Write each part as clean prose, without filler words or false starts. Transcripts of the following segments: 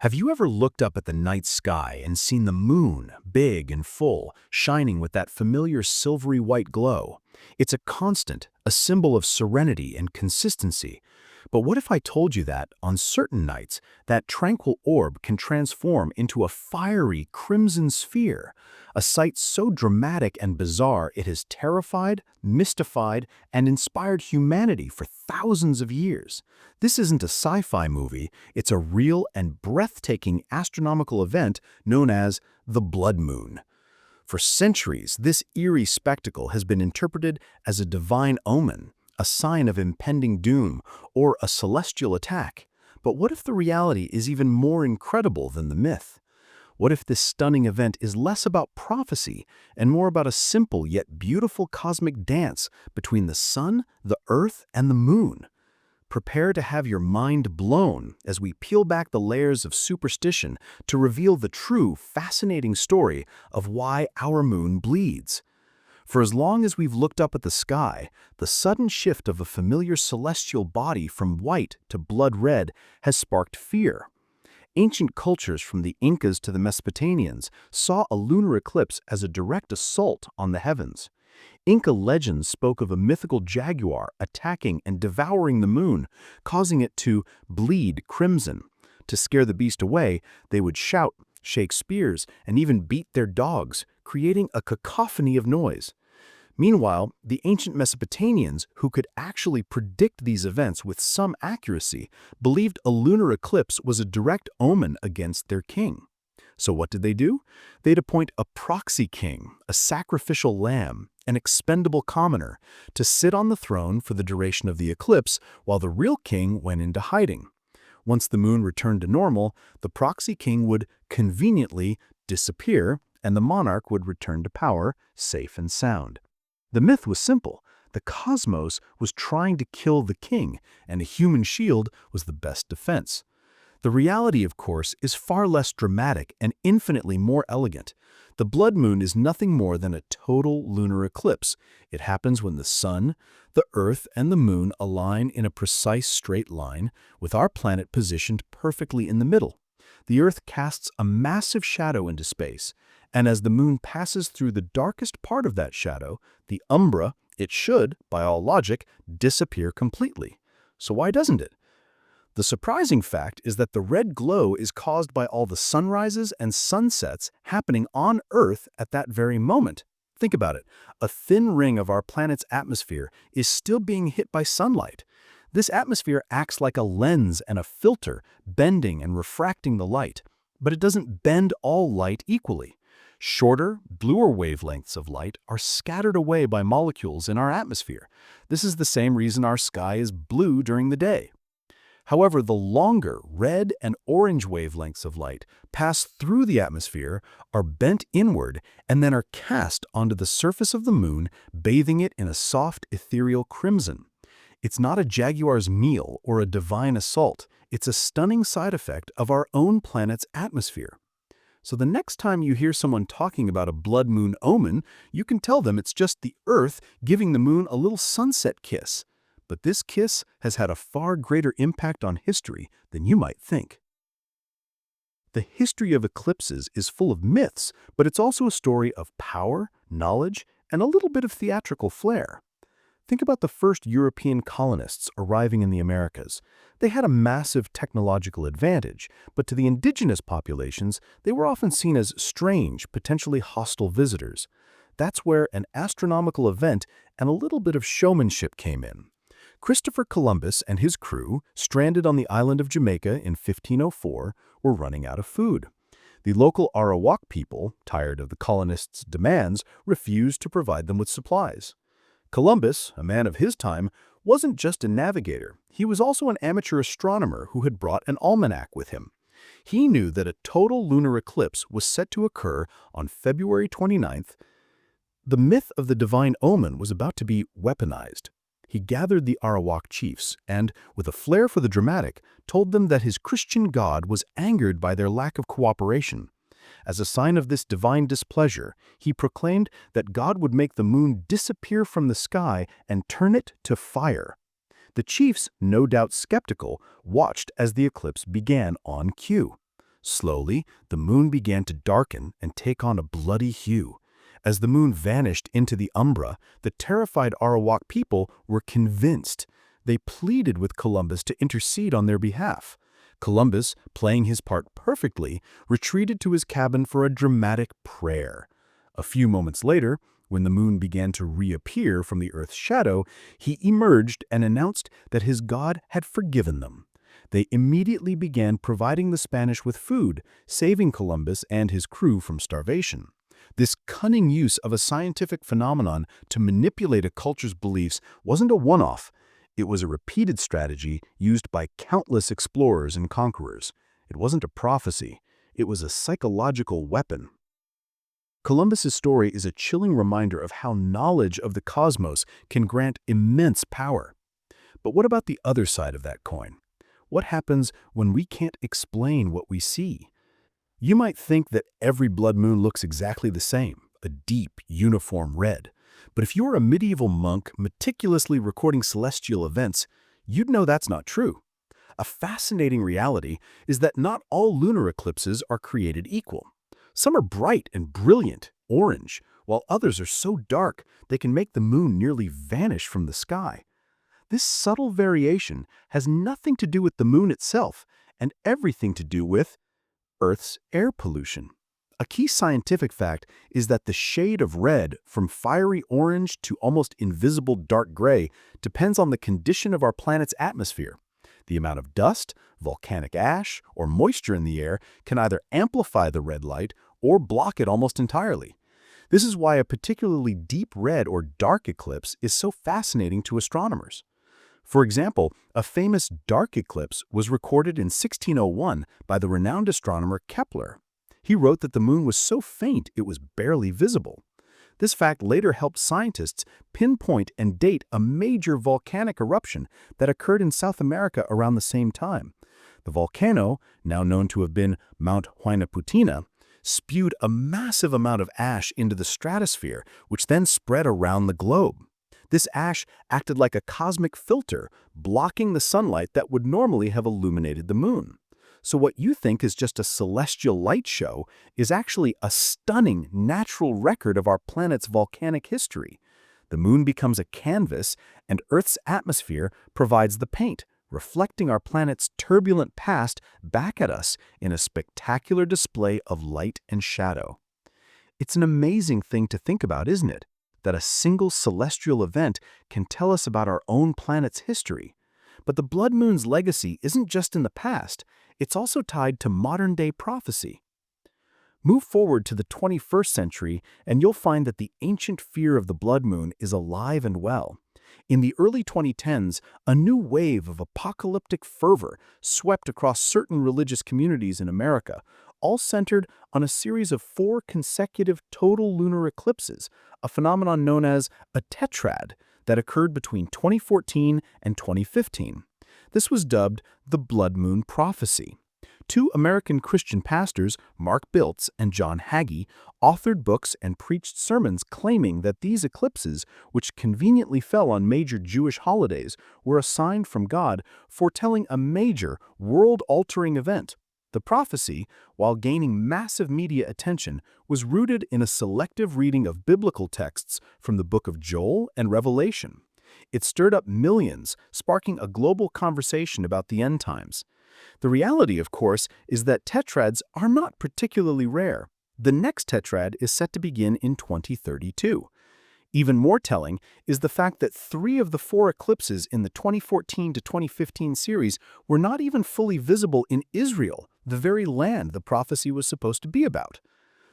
Have you ever looked up at the night sky and seen the moon, big and full, shining with that familiar silvery white glow? It's a constant, a symbol of serenity and consistency. But what if I told you that, on certain nights, that tranquil orb can transform into a fiery crimson sphere, a sight so dramatic and bizarre it has terrified, mystified, and inspired humanity for thousands of years? This isn't a sci-fi movie, it's a real and breathtaking astronomical event known as the blood moon. For centuries, this eerie spectacle has been interpreted as a divine omen, a sign of impending doom, or a celestial attack. But what if the reality is even more incredible than the myth? What if this stunning event is less about prophecy and more about a simple yet beautiful cosmic dance between the sun, the earth, and the moon? Prepare to have your mind blown as we peel back the layers of superstition to reveal the true, fascinating story of why our moon bleeds. For as long as we've looked up at the sky, the sudden shift of a familiar celestial body from white to blood red has sparked fear. Ancient cultures from the Incas to the Mesopotamians saw a lunar eclipse as a direct assault on the heavens. Inca legends spoke of a mythical jaguar attacking and devouring the moon, causing it to bleed crimson. To scare the beast away, they would shout, shake spears, and even beat their dogs, creating a cacophony of noise. Meanwhile, the ancient Mesopotamians, who could actually predict these events with some accuracy, believed a lunar eclipse was a direct omen against their king. So what did they do? They'd appoint a proxy king, a sacrificial lamb, an expendable commoner, to sit on the throne for the duration of the eclipse while the real king went into hiding. Once the moon returned to normal, the proxy king would conveniently disappear and the monarch would return to power, safe and sound. The myth was simple. The cosmos was trying to kill the king, and a human shield was the best defense. The reality, of course, is far less dramatic and infinitely more elegant. The blood moon is nothing more than a total lunar eclipse. It happens when the sun, the earth, and the moon align in a precise straight line, with our planet positioned perfectly in the middle. The earth casts a massive shadow into space, and as the moon passes through the darkest part of that shadow, the umbra, it should, by all logic, disappear completely. So why doesn't it? The surprising fact is that the red glow is caused by all the sunrises and sunsets happening on Earth at that very moment. Think about it. A thin ring of our planet's atmosphere is still being hit by sunlight. This atmosphere acts like a lens and a filter, bending and refracting the light. But it doesn't bend all light equally. Shorter, bluer wavelengths of light are scattered away by molecules in our atmosphere. This is the same reason our sky is blue during the day. However, the longer red and orange wavelengths of light pass through the atmosphere, are bent inward, and then are cast onto the surface of the moon, bathing it in a soft, ethereal crimson. It's not a jaguar's meal or a divine assault. It's a stunning side effect of our own planet's atmosphere. So the next time you hear someone talking about a blood moon omen, you can tell them it's just the Earth giving the moon a little sunset kiss. But this kiss has had a far greater impact on history than you might think. The history of eclipses is full of myths, but it's also a story of power, knowledge, and a little bit of theatrical flair. Think about the first European colonists arriving in the Americas. They had a massive technological advantage, but to the indigenous populations, they were often seen as strange, potentially hostile visitors. That's where an astronomical event and a little bit of showmanship came in. Christopher Columbus and his crew, stranded on the island of Jamaica in 1504, were running out of food. The local Arawak people, tired of the colonists' demands, refused to provide them with supplies. Columbus, a man of his time, wasn't just a navigator. He was also an amateur astronomer who had brought an almanac with him. He knew that a total lunar eclipse was set to occur on February 29th. The myth of the divine omen was about to be weaponized. He gathered the Arawak chiefs and, with a flair for the dramatic, told them that his Christian God was angered by their lack of cooperation. As a sign of this divine displeasure, he proclaimed that God would make the moon disappear from the sky and turn it to fire. The chiefs, no doubt skeptical, watched as the eclipse began on cue. Slowly, the moon began to darken and take on a bloody hue. As the moon vanished into the umbra, the terrified Arawak people were convinced. They pleaded with Columbus to intercede on their behalf. Columbus, playing his part perfectly, retreated to his cabin for a dramatic prayer. A few moments later, when the moon began to reappear from the Earth's shadow, he emerged and announced that his God had forgiven them. They immediately began providing the Spanish with food, saving Columbus and his crew from starvation. This cunning use of a scientific phenomenon to manipulate a culture's beliefs wasn't a one-off. It was a repeated strategy used by countless explorers and conquerors. It wasn't a prophecy. It was a psychological weapon. Columbus's story is a chilling reminder of how knowledge of the cosmos can grant immense power. But what about the other side of that coin? What happens when we can't explain what we see? You might think that every blood moon looks exactly the same, a deep, uniform red. But if you're a medieval monk meticulously recording celestial events, you'd know that's not true. A fascinating reality is that not all lunar eclipses are created equal. Some are bright and brilliant, orange, while others are so dark they can make the moon nearly vanish from the sky. This subtle variation has nothing to do with the moon itself and everything to do with Earth's air pollution. A key scientific fact is that the shade of red, from fiery orange to almost invisible dark gray, depends on the condition of our planet's atmosphere. The amount of dust, volcanic ash, or moisture in the air can either amplify the red light or block it almost entirely. This is why a particularly deep red or dark eclipse is so fascinating to astronomers. For example, a famous dark eclipse was recorded in 1601 by the renowned astronomer Kepler. He wrote that the moon was so faint it was barely visible. This fact later helped scientists pinpoint and date a major volcanic eruption that occurred in South America around the same time. The volcano, now known to have been Mount Huayna, spewed a massive amount of ash into the stratosphere, which then spread around the globe. This ash acted like a cosmic filter, blocking the sunlight that would normally have illuminated the moon. So what you think is just a celestial light show is actually a stunning natural record of our planet's volcanic history. The moon becomes a canvas, and Earth's atmosphere provides the paint, reflecting our planet's turbulent past back at us in a spectacular display of light and shadow. It's an amazing thing to think about, isn't it? That a single celestial event can tell us about our own planet's history. But the blood moon's legacy isn't just in the past, it's also tied to modern-day prophecy. Move forward to the 21st century and you'll find that the ancient fear of the blood moon is alive and well. In the early 2010s, a new wave of apocalyptic fervor swept across certain religious communities in America, all centered on a series of 4 consecutive total lunar eclipses, a phenomenon known as a tetrad that occurred between 2014 and 2015. This was dubbed the blood moon prophecy. 2 American Christian pastors, Mark Biltz and John Hagee, authored books and preached sermons claiming that these eclipses, which conveniently fell on major Jewish holidays, were a sign from God foretelling a major, world-altering event. The prophecy, while gaining massive media attention, was rooted in a selective reading of biblical texts from the book of Joel and Revelation. It stirred up millions, sparking a global conversation about the end times. The reality, of course, is that tetrads are not particularly rare. The next tetrad is set to begin in 2032. Even more telling is the fact that 3 of the 4 eclipses in the 2014 to 2015 series were not even fully visible in Israel, the very land the prophecy was supposed to be about.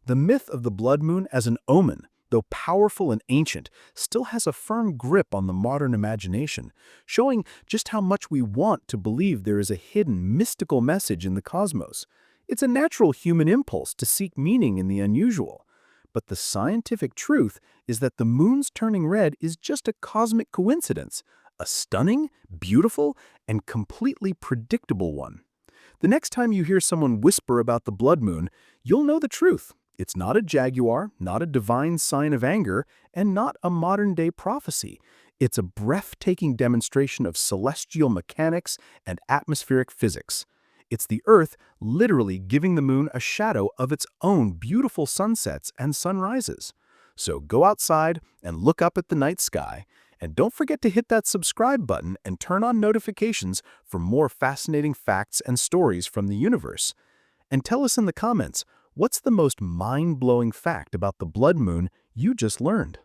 The myth of the blood moon as an omen, though powerful and ancient, still has a firm grip on the modern imagination, showing just how much we want to believe there is a hidden mystical message in the cosmos. It's a natural human impulse to seek meaning in the unusual. But the scientific truth is that the moon's turning red is just a cosmic coincidence, a stunning, beautiful, and completely predictable one. The next time you hear someone whisper about the blood moon, you'll know the truth. It's not a jaguar, not a divine sign of anger, and not a modern-day prophecy. It's a breathtaking demonstration of celestial mechanics and atmospheric physics. It's the Earth literally giving the moon a shadow of its own beautiful sunsets and sunrises. So go outside and look up at the night sky, and don't forget to hit that subscribe button and turn on notifications for more fascinating facts and stories from the universe. And tell us in the comments, what's the most mind-blowing fact about the blood moon you just learned?